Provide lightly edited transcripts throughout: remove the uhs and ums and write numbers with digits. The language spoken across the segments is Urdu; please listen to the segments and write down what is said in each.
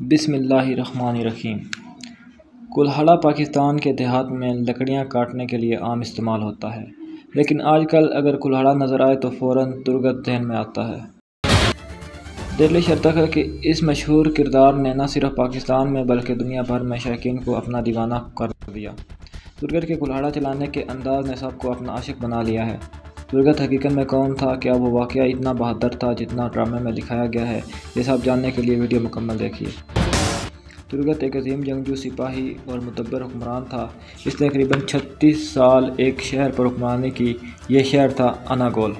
بسم اللہ الرحمن الرحیم۔ کلہاڑا پاکستان کے دیہات میں لکڑیاں کاٹنے کے لیے عام استعمال ہوتا ہے، لیکن آج کل اگر کلہاڑا نظر آئے تو فوراً ترگت ذہن میں آتا ہے۔ دہلیش ارطغرل کے اس مشہور کردار نے نہ صرف پاکستان میں بلکہ دنیا بھر میں شائقین کو اپنا دیوانہ کر دیا۔ ترگت کے کلہاڑا چلانے کے انداز نے سب کو اپنا عاشق بنا لیا ہے۔ ترگت حقیقت میں کون تھا؟ کیا وہ واقعہ اتنا بہادر تھا جتنا ڈرامے میں دکھایا گیا ہے؟ یہ سب جاننے کے لیے ویڈیو مکمل دیکھیے۔ ترگت ایک عظیم جنگجو، سپاہی اور مدبر حکمران تھا۔ اس نے تقریباً 36 سال ایک شہر پر حکمرانی کی۔ یہ شہر تھا اناگول،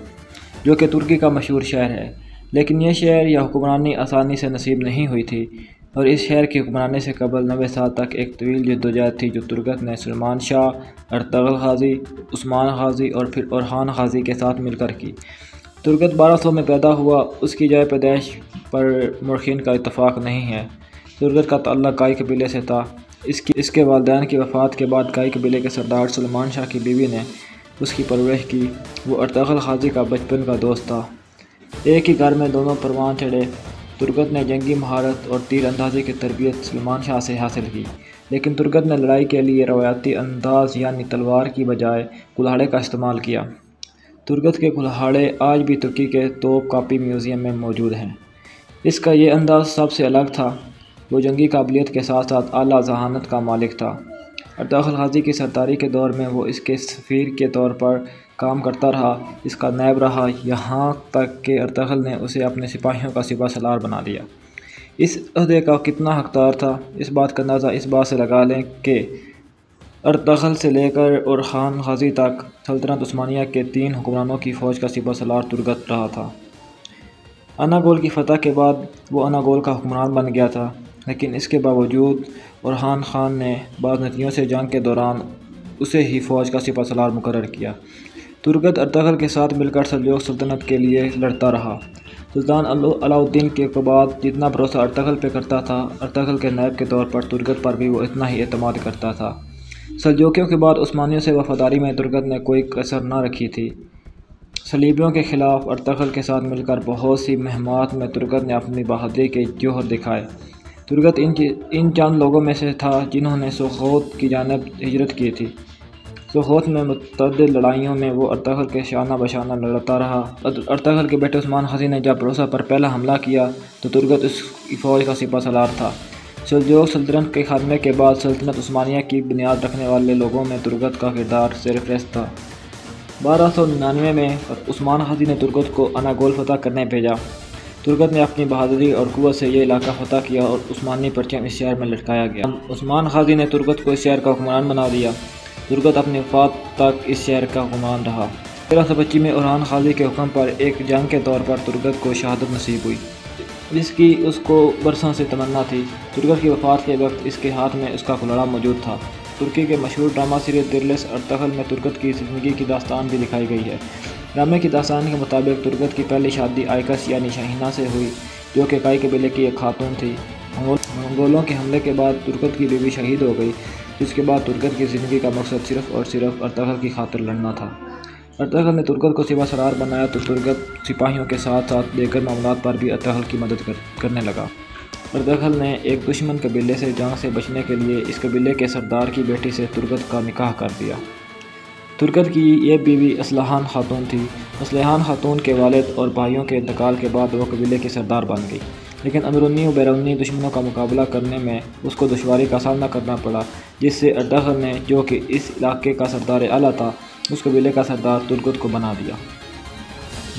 جو کہ ترکی کا مشہور شہر ہے۔ لیکن یہ شہر یا حکمرانی آسانی سے نصیب نہیں ہوئی تھی، اور اس شہر کی حکمرانی سے قبل 90 سال تک ایک طویل جدوجہد تھی جو ترگت نے سلیمان شاہ، ارطغرل غازی، عثمان غازی اور پھر اورخان غازی کے ساتھ مل کر کی۔ ترگت 1200 میں پیدا ہوا۔ اس کی جائے پیدائش پر مورخین کا اتفاق نہیں ہے۔ ترگت کا تعلق کائی قبیلے سے تھا۔ اس کے والدین کی وفات کے بعد کائی قبیلے کے سردار سلیمان شاہ کی بیوی نے اس کی پرورش کی۔ وہ ارطغرل غازی کا بچپن کا دوست تھا۔ ایک ہی گھر میں دونوں پروان چڑھے۔ ترگت نے جنگی مہارت اور تیر اندازی کی تربیت سلیمان شاہ سے حاصل کی، لیکن ترگت نے لڑائی کے لیے روایتی انداز یعنی تلوار کی بجائے کلہاڑے کا استعمال کیا۔ ترگت کے کلہاڑے آج بھی ترکی کے توپ کاپی میوزیم میں موجود ہیں۔ اس کا یہ انداز سب سے الگ تھا۔ وہ جنگی قابلیت کے ساتھ ساتھ اعلیٰ ذہانت کا مالک تھا۔ ارطغرل غازی کی سرداری کے دور میں وہ اس کے سفیر کے طور پر کام کرتا رہا، اس کا نائب رہا، یہاں تک کہ ارطغرل نے اسے اپنے سپاہیوں کا سپہ سالار بنا دیا۔ اس عہدے کا کتنا حقدار تھا، اس بات کا اندازہ اس بات سے لگا لیں کہ ارطغرل سے لے کر اورخان غازی تک سلطنت عثمانیہ کے 3 حکمرانوں کی فوج کا سپہ سالار ترگت رہا تھا۔ اناگول کی فتح کے بعد وہ اناگول کا حکمران بن گیا تھا، لیکن اس کے باوجود اورخان خان نے بعض نتیجوں سے جنگ کے دوران اسے ہی فوج کا سپہ سالار مقرر کیا۔ ترگت ارطغرل کے ساتھ مل کر سلجوق سلطنت کے لیے لڑتا رہا۔ سلطان علاء الدین کے بعد جتنا بھروسہ ارطغرل پہ کرتا تھا، ارطغرل کے نائب کے طور پر ترگت پر بھی وہ اتنا ہی اعتماد کرتا تھا۔ سلجوقیوں کے بعد عثمانیوں سے وفاداری میں ترگت نے کوئی کسر نہ رکھی تھی۔ صلیبیوں کے خلاف ارطغرل کے ساتھ مل کر بہت سی مہمات میں ترگت نے اپنی بہادری کے جوہر دکھائے۔ ترگت ان چند لوگوں میں سے تھا جنہوں نے سوغوت کی جانب ہجرت کی تھی۔ سوغوت میں متعدد لڑائیوں میں وہ ارطغرل کے شانہ بشانہ لڑتا رہا۔ ارطغرل کے بیٹے عثمان غازی نے جب روسا پر پہلا حملہ کیا تو ترگت اس کی فوج کا سپہ سالار تھا۔ سلجوق سلطنت کے خاتمے کے بعد سلطنت عثمانیہ کی بنیاد رکھنے والے لوگوں میں ترگت کا کردار سرفہرست تھا۔ 1299 میں عثمان غازی نے ترگت کو اناگول فتح کرنے بھیجا۔ ترگت نے اپنی بہادری اور قوت سے یہ علاقہ فتح کیا اور عثمانی پرچم اس شہر میں لٹکایا گیا۔ عثمان غازی نے ترگت کو اس شہر کا حکمران بنا دیا۔ ترگت اپنی وفات تک اس شہر کا حکمران رہا۔ 1325 میں اورخان غازی کے حکم پر ایک جنگ کے طور پر ترگت کو شہادت نصیب ہوئی، جس کی اس کو برسوں سے تمنا تھی۔ ترگت کی وفات کے وقت اس کے ہاتھ میں اس کا کلہاڑا موجود تھا۔ ترکی کے مشہور ڈرامہ سیریز دیرلس ارطغرل میں ترگت کی زندگی کی داستان بھی دکھائی گئی ہے۔ ڈرامے کی داستان کے مطابق ترگت کی پہلی شادی آئکس یعنی شاہینہ سے ہوئی، جو کہ کائی قبیلے کی ایک خاتون تھی۔ منگولوں کے حملے کے بعد ترگت کی بیوی شہید ہو گئی، جس کے بعد ترگت کی زندگی کا مقصد صرف اور صرف ارطغرل کی خاطر لڑنا تھا۔ ارطغرل نے ترگت کو سپہ سالار بنایا تو ترگت سپاہیوں کے ساتھ ساتھ دیگر معاملات پر بھی ارطغرل کی مدد کرنے لگا۔ ارطغرل نے ایک دشمن قبیلے سے جنگ سے بچنے کے لیے اس قبیلے کے سردار کی بیٹی سے ترگت کا نکاح کر دیا۔ ترگت کی یہ بیوی اصلحان خاتون تھی۔ اصلحان خاتون کے والد اور بھائیوں کے انتقال کے بعد وہ قبیلے کی سردار بن گئی، لیکن اندرونی و بیرونی دشمنوں کا مقابلہ کرنے میں اس کو دشواری کا سامنا کرنا پڑا، جس سے ارطغرل نے، جو کہ اس علاقے کا سردار اعلیٰ تھا، اس قبیلے کا سردار ترگت کو بنا دیا۔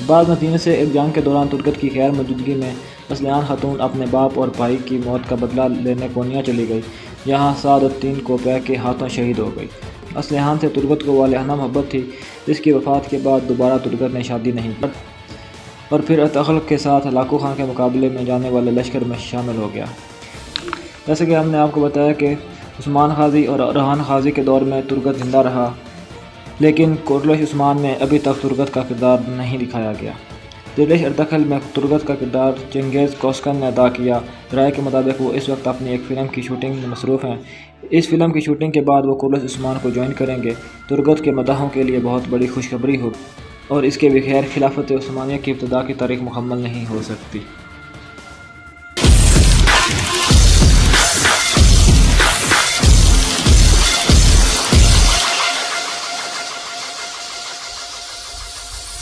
بعض نتیجے سے ایک جنگ کے دوران ترگت کی غیر موجودگی میں اصلحان خاتون اپنے باپ اور بھائی کی موت کا بدلہ لینے کونیا چلی گئی، جہاں سعد الدین کوپے کے ہاتھوں شہید ہو گئی۔ اصلحان سے ترگت کو والہانہ محبت تھی، جس کی وفات کے بعد دوبارہ ترگت نے شادی نہیں کی اور پھر ارطغرل کے ساتھ ہلاکو خان کے مقابلے میں جانے والے لشکر میں شامل ہو گیا۔ جیسے کہ ہم نے آپ کو بتایا کہ عثمان غازی اور اورخان غازی کے دور میں ترگت زندہ رہا، لیکن کورلش عثمان میں ابھی تک ترگت کا کردار نہیں دکھایا گیا۔ دہلیش ارطغرل میں ترگت کا کردار چنگیز کوسکن نے ادا کیا۔ رائے کے مطابق وہ اس وقت اپنی ایک فلم کی شوٹنگ میں مصروف ہیں۔ اس فلم کی شوٹنگ کے بعد وہ کورلش عثمان کو جوائن کریں گے۔ ترگت کے مداحوں کے لیے بہت بڑی خوشخبری ہو اور اس کے بغیر خلافت عثمانیہ کی ابتدا کی تاریخ مکمل نہیں ہو سکتی۔